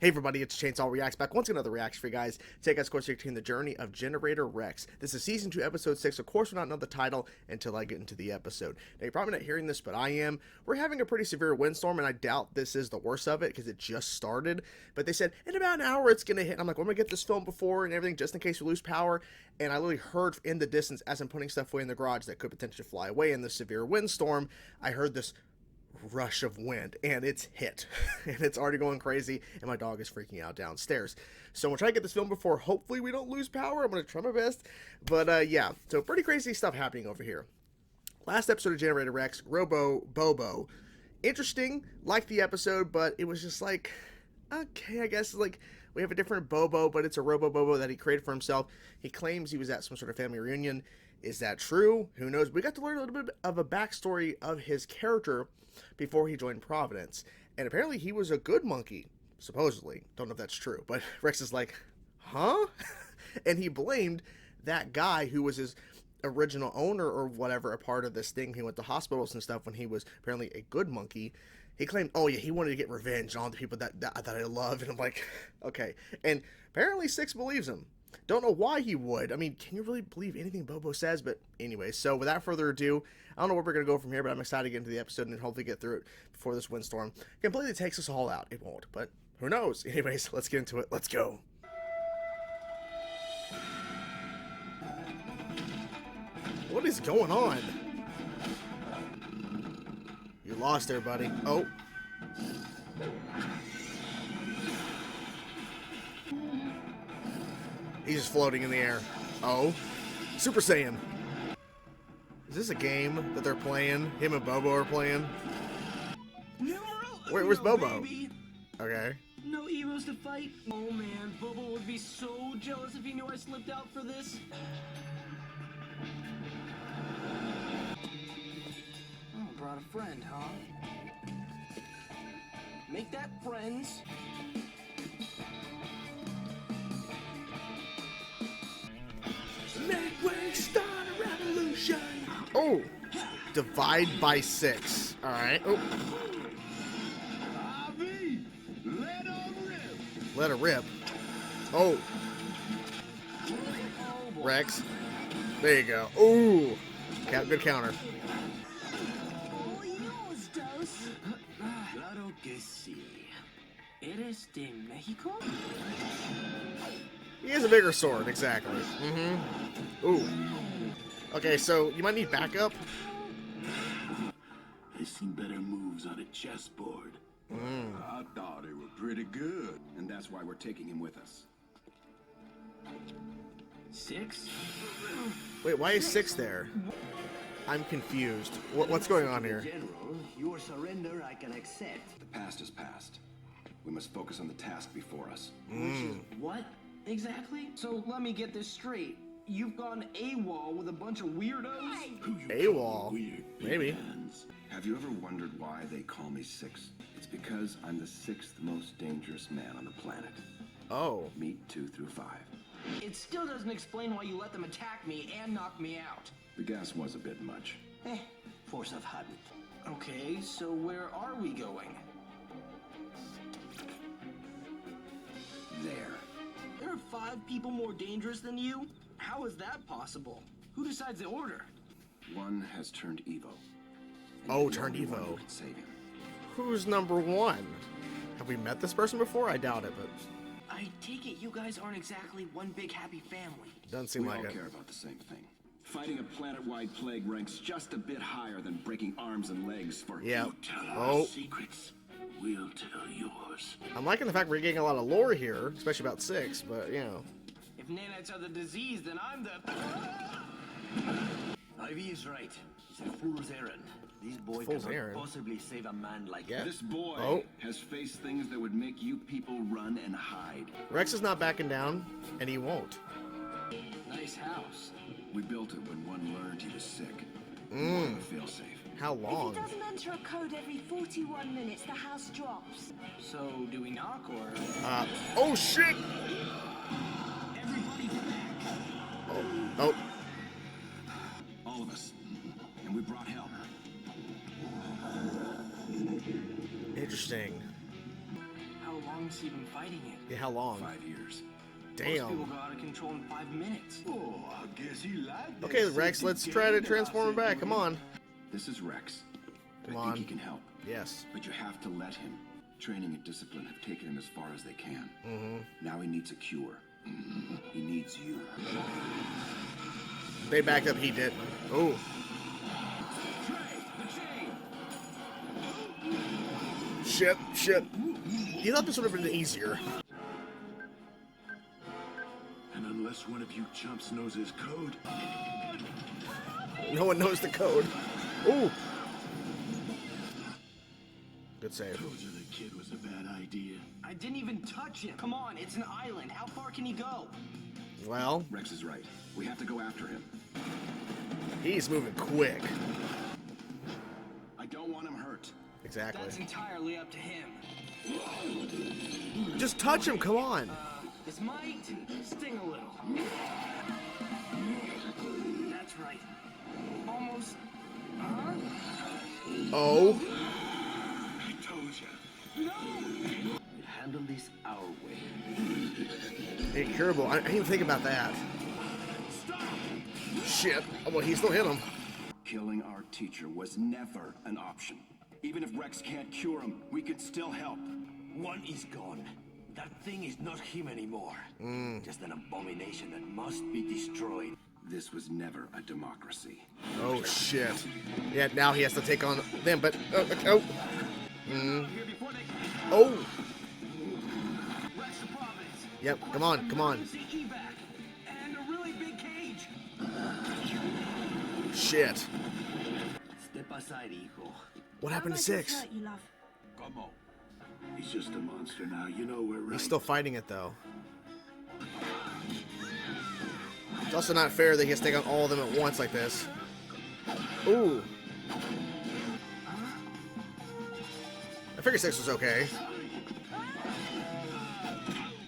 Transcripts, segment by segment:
Hey everybody, it's Chainsaw Reacts back once another reaction for you guys. Take us, of course, to the journey of Generator Rex. This is season 2, episode 6. Of course, we're not know the title until I get into the episode. Now, you're probably not hearing this, but I am. We're having a pretty severe windstorm, and I doubt this is the worst of it because it just started. But they said in about an hour it's gonna hit. I'm like, well, I'm gonna get this film before and everything, just in case we lose power. And I literally heard in the distance as I'm putting stuff away in the garage that could potentially fly away in the severe windstorm. I heard this rush of wind, and it's hit and it's already going crazy, and my dog is freaking out downstairs. So I'm gonna try to get this film before hopefully we don't lose power. I'm gonna try my best, but yeah, so pretty crazy stuff happening over here. Last episode of Generator Rex, Robo Bobo, interesting, like the episode, but it was just like, okay, I guess like we have a different Bobo, but it's a Robo Bobo that he created for himself. He claims he was at some sort of family reunion. Is that true? Who knows? We got to learn a little bit of a backstory of his character before he joined Providence. And apparently he was a good monkey, supposedly. Don't know if that's true, but Rex is like, huh? And he blamed that guy who was his original owner or whatever, a part of this thing. He went to hospitals and stuff when he was apparently a good monkey. He claimed, oh yeah, he wanted to get revenge on the people that I love. And I'm like, okay. And apparently Six believes him. Don't know why he would. I mean, can you really believe anything Bobo says? But anyway, so without further ado, I don't know where we're going to go from here, but I'm excited to get into the episode and hopefully get through it before this windstorm completely takes us all out. It won't, but who knows? Anyways, let's get into it. Let's go. What is going on? You lost there, buddy. Oh. He's just floating in the air. Oh. Super Saiyan. Is this a game that they're playing? Him and Bobo are playing? Where's Bobo? Baby. Okay. No heroes to fight? Oh man, Bobo would be so jealous if he knew I slipped out for this. Oh, brought a friend, huh? Make that friends. Make way, start a revolution. Oh, divide by 6. All right. Oh, let her rip. Oh, Rex. There you go. Ooh, good counter. Claro que sí. ¿Eres de Mexico? He has a bigger sword, exactly. Ooh. Okay, so you might need backup. I've seen better moves on a chessboard. I thought they were pretty good, and that's why we're taking him with us. 6? Wait, why is 6 there? I'm confused. What's going on here? General, your surrender I can accept. The past is past. We must focus on the task before us. Which is what exactly? So let me get this straight. You've gone AWOL with a bunch of weirdos? Who you AWOL? call weird, big Maybe. hands? Have you ever wondered why they call me Six? It's because I'm the 6th most dangerous man on the planet. Oh. Meet 2 through 5. It still doesn't explain why you let them attack me and knock me out. The gas was a bit much. Force of habit. Okay, so where are we going? There. There are 5 people more dangerous than you? How is that possible? Who decides the order? One has turned Evo. Oh, The turned only one Evo. who could save him. Who's number 1? Have we met this person before? I doubt it, but I take it you guys aren't exactly one big happy family. doesn't seem We like all it. care about the same thing. Fighting a planet-wide plague ranks just a bit higher than breaking arms and legs for Yeah. You tell Oh. our secrets, we'll tell yours. I'm liking the fact we're getting a lot of lore here, especially about 6, but you know. If nanites are the disease, then I'm the... Ivy is right. It's a fool's errand. This boy Fool's cannot errand? possibly save a man like Yeah. This boy Oh. has faced things that would make you people run and hide. Rex is not backing down, and he won't. Nice house. We built it when one learned he was sick. More of a failsafe. How long? If he doesn't enter a code every 41 minutes, the house drops. So, do we knock or... Oh shit! Everybody back! Oh, All of us. And we brought help. interesting. How How long's he been fighting it? Yeah, how long? 5 years. Most people Damn. go out of control in 5 minutes. Oh, I guess he liked that. Okay, Rex, sexy let's game try to that I transform him sent back. you Come in. on. This is Rex. Come I on. think he can help, Yes. but you have to let him. Training and discipline have taken him as far as they can. Mm-hmm. Now he needs a cure. He needs you. They backed up, he did. Oh. Shit, shit. You thought this would have been easier. And unless one of you chumps knows his code, No one knows the code. Ooh. Good save. told you the kid was a bad idea. I didn't even touch him. Come on, it's an island. How far can he go? Well, Rex is right. We have to go after him. he's moving quick. I don't want him hurt. Exactly. That's entirely up to him. Just touch him, come on. This might sting a little. That's right. Almost. Oh. I told you. We'll handle this our way. Incurable. I didn't even think about that. Shit. Oh, well, he still hit him. Killing our teacher was never an option. Even if Rex can't cure him, we could still help. One is gone. That thing is not him anymore. Just an abomination that must be destroyed. This was never a democracy. Oh, shit. Yeah, now he has to take on them, but... oh. Here before they. Oh. Rex the Providence. Yep, come on, come on. Emergency evac. And a really big cage. Shit. Step aside, hijo. What happened to How am I Six? hurt you, love? Come on. He's just a monster now. You know we're right. He's still fighting it, though. It's also not fair that he has to take on all of them at once like this. Ooh. I figured Six was okay.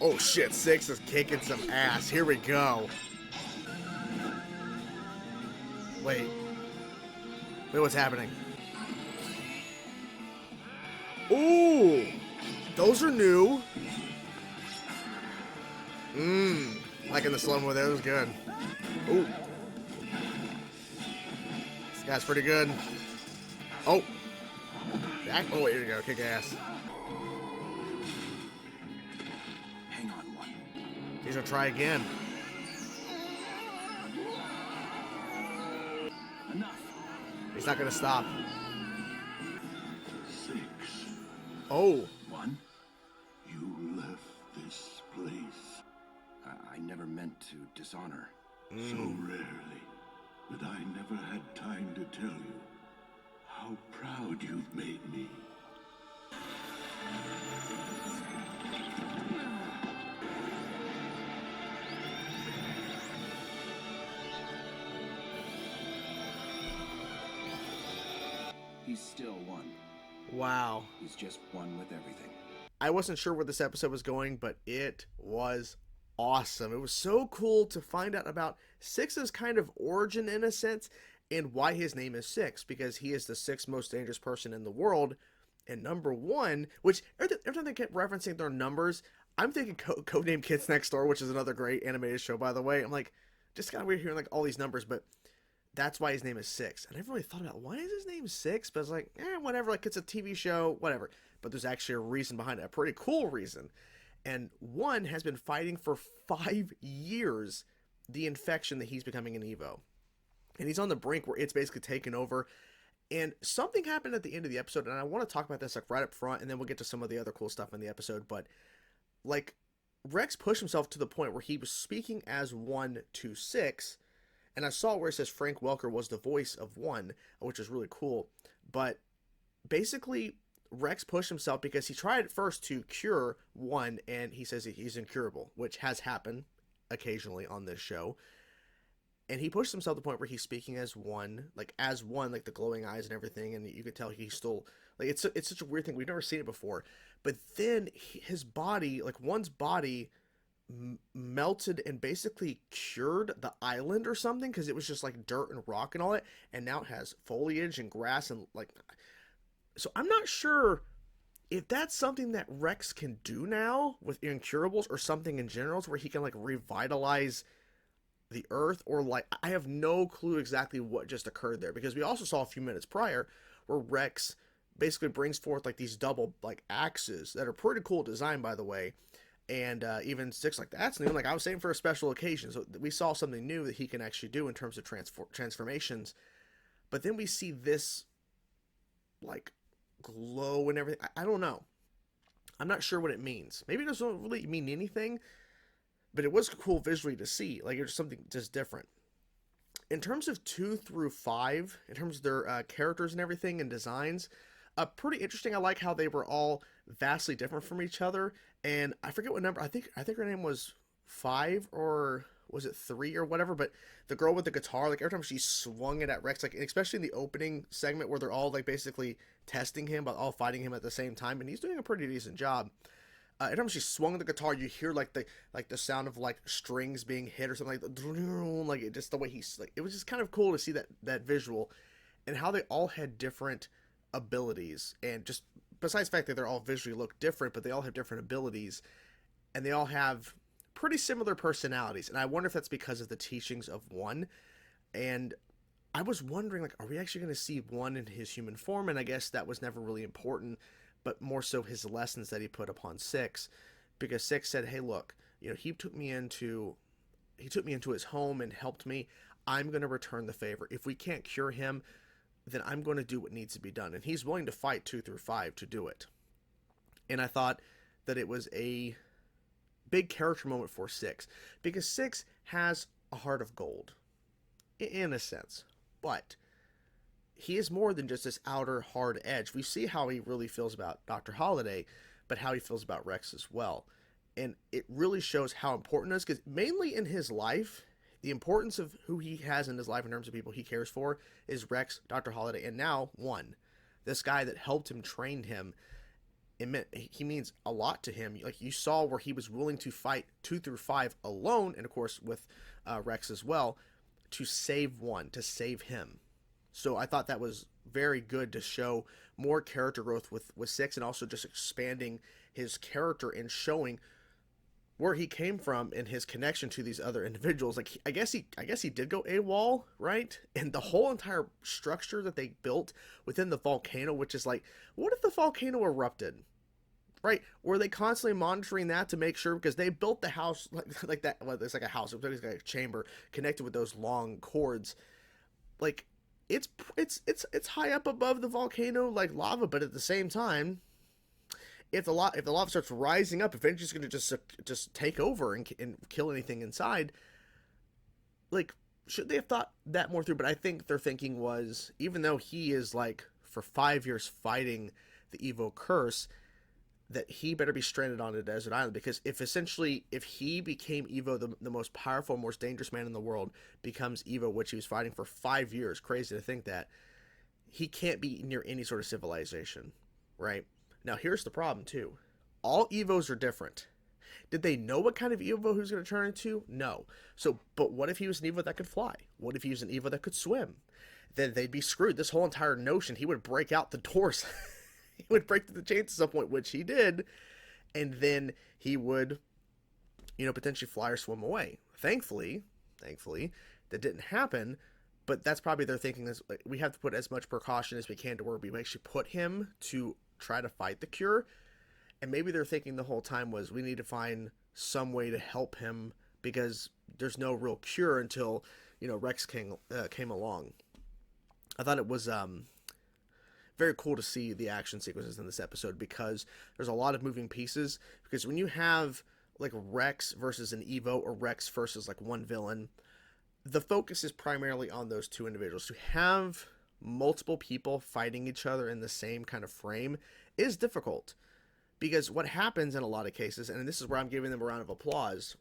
Oh shit, Six is kicking some ass. Here we go. Wait. Wait, what's happening? Ooh! Those are new. Like in the slow-mo there, that was good. Ooh. This guy's pretty good. Oh. Back. Oh, here you go. Kick ass. Hang on, one. He's gonna try again. Enough. He's not gonna stop. 6. Oh. One. You left this place. I never meant to dishonor. So rarely. But I never had time to tell you how proud you've made me. He's still one. Wow. He's just one with everything. I wasn't sure where this episode was going, but it was awesome. It was so cool to find out about Six's kind of origin in a sense and why his name is Six, because he is the sixth most dangerous person in the world. And number one, which every time they kept referencing their numbers, I'm thinking Codename Kids Next Door, which is another great animated show, by the way. I'm like, just kind of weird hearing like all these numbers, but that's why his name is Six. I never really thought about why is his name Six, but I was like, whatever, like it's a TV show, whatever. But there's actually a reason behind it, a pretty cool reason. And one has been fighting for 5 years the infection that he's becoming an Evo. And he's on the brink where it's basically taken over. And something happened at the end of the episode, and I want to talk about this like right up front, and then we'll get to some of the other cool stuff in the episode. But like Rex pushed himself to the point where he was speaking as 1 to 6. And I saw where it says Frank Welker was the voice of 1, which is really cool. But basically, Rex pushed himself because he tried at first to cure 1, and he says he's incurable, which has happened occasionally on this show. And he pushed himself to the point where he's speaking as 1, like the glowing eyes and everything, and you could tell he's still like it's such a weird thing. We've never seen it before. But then his body, like 1's body, melted and basically cured the island or something, because it was just like dirt and rock and all that, and now it has foliage and grass and like. So I'm not sure if that's something that Rex can do now with Incurables or something in general, where he can like revitalize the Earth, or like I have no clue exactly what just occurred there, because we also saw a few minutes prior where Rex basically brings forth like these double like axes that are pretty cool design, by the way, and even sticks like that's new. Like I was saying, for a special occasion, so we saw something new that he can actually do in terms of transformations. But then we see this like glow and everything. I don't know. I'm not sure what it means. Maybe it doesn't really mean anything, but it was cool visually to see. Like it was something just different. In terms of 2 through 5, in terms of their characters and everything and designs, pretty interesting. I like how they were all vastly different from each other. And I forget what number. I think her name was 5, or was it 3 or whatever. But the girl with the guitar, like every time she swung it at Rex, like especially in the opening segment where they're all like basically testing him, but all fighting him at the same time, and he's doing a pretty decent job. Every time she swung the guitar, you hear like the sound of like strings being hit or something, like it, just the way he's like, it was just kind of cool to see that visual, and how they all had different abilities, and just besides the fact that they're all visually look different, but they all have different abilities, and they all have pretty similar personalities. And I wonder if that's because of the teachings of one. And I was wondering, like, are we actually going to see one in his human form? And I guess that was never really important, but more so his lessons that he put upon Six, because Six said, "Hey, look, he took me into his home and helped me. I'm going to return the favor. If we can't cure him, then I'm going to do what needs to be done." And he's willing to fight 2 through 5 to do it. And I thought that it was a big character moment for Six, because Six has a heart of gold, in a sense, but he is more than just this outer hard edge. We see how he really feels about Dr. Holiday, but how he feels about Rex as well. And it really shows how important it is, because mainly in his life, the importance of who he has in his life in terms of people he cares for is Rex, Dr. Holiday, and now One. This guy that helped him, trained him. He means a lot to him. Like you saw where he was willing to fight 2 through 5 alone, and of course with Rex as well, to save One, to save him. So I thought that was very good to show more character growth with Six, and also just expanding his character and showing where he came from and his connection to these other individuals. Like I guess he did go AWOL, right? And the whole entire structure that they built within the volcano, which is like, what if the volcano erupted? Right? Were they constantly monitoring that to make sure? Because they built the house like that. Well, it's like a house. It's like a chamber connected with those long cords. Like it's high up above the volcano, like lava, but at the same time, if the lava starts rising up, if it's just going to just take over and kill anything inside, like, should they have thought that more through? But I think their thinking was, even though he is like for 5 years fighting the Evo curse, that he better be stranded on a desert island, because if he became Evo, the most powerful, most dangerous man in the world, becomes Evo, which he was fighting for 5 years, crazy to think that, he can't be near any sort of civilization, right? Now, here's the problem, too. All Evos are different. Did they know what kind of Evo he was going to turn into? No. So, but what if he was an Evo that could fly? What if he was an Evo that could swim? Then they'd be screwed. This whole entire notion, he would break out the doors. He would break through the chains at some point, which he did. And then he would, potentially fly or swim away. Thankfully, that didn't happen. But that's probably their thinking, is we have to put as much precaution as we can to where we actually put him to try to fight the cure. And maybe their thinking the whole time was, we need to find some way to help him, because there's no real cure until Rex came along. I thought it was very cool to see the action sequences in this episode, because there's a lot of moving pieces. Because when you have like Rex versus an Evo, or Rex versus like one villain, the focus is primarily on those two individuals. To have multiple people fighting each other in the same kind of frame is difficult, because what happens in a lot of cases, and this is where I'm giving them a round of applause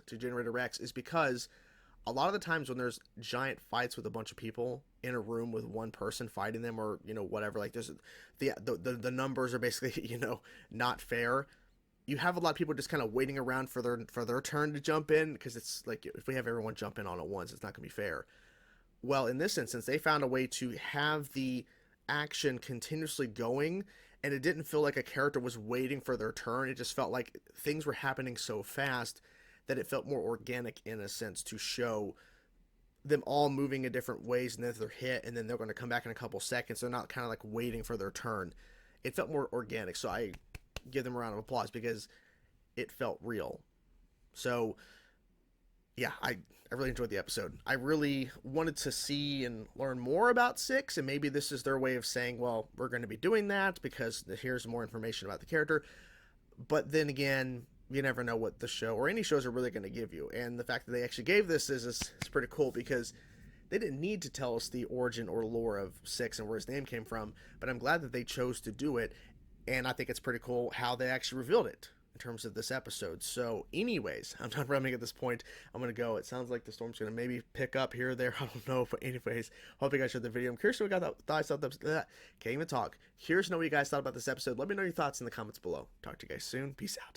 to Generator Rex, is because a lot of the times when there's giant fights with a bunch of people in a room with one person fighting them, or whatever, like there's the numbers are basically not fair. You have a lot of people just kind of waiting around for their turn to jump in, because it's like, if we have everyone jump in all at once, it's not gonna be fair. Well, in this instance, they found a way to have the action continuously going, and it didn't feel like a character was waiting for their turn. It just felt like things were happening so fast that it felt more organic in a sense, to show them all moving in different ways, and then if they're hit and then they're going to come back in a couple seconds. They're not kind of like waiting for their turn. It felt more organic, so I give them a round of applause because it felt real. So yeah, I really enjoyed the episode. I really wanted to see and learn more about Six, and maybe this is their way of saying, well, we're going to be doing that because here's more information about the character. But then again, you never know what the show or any shows are really going to give you. And the fact that they actually gave this is pretty cool, because they didn't need to tell us the origin or lore of Six and where his name came from, but I'm glad that they chose to do it. And I think it's pretty cool how they actually revealed it in terms of this episode. So anyways, I'm done rambling at this point. I'm going to go. It sounds like the storm's going to maybe pick up here or there. I don't know. But anyways, hope you guys enjoyed the video. I'm curious what you guys thought. Can't even talk. Curious to know what you guys thought about this episode. Let me know your thoughts in the comments below. Talk to you guys soon. Peace out.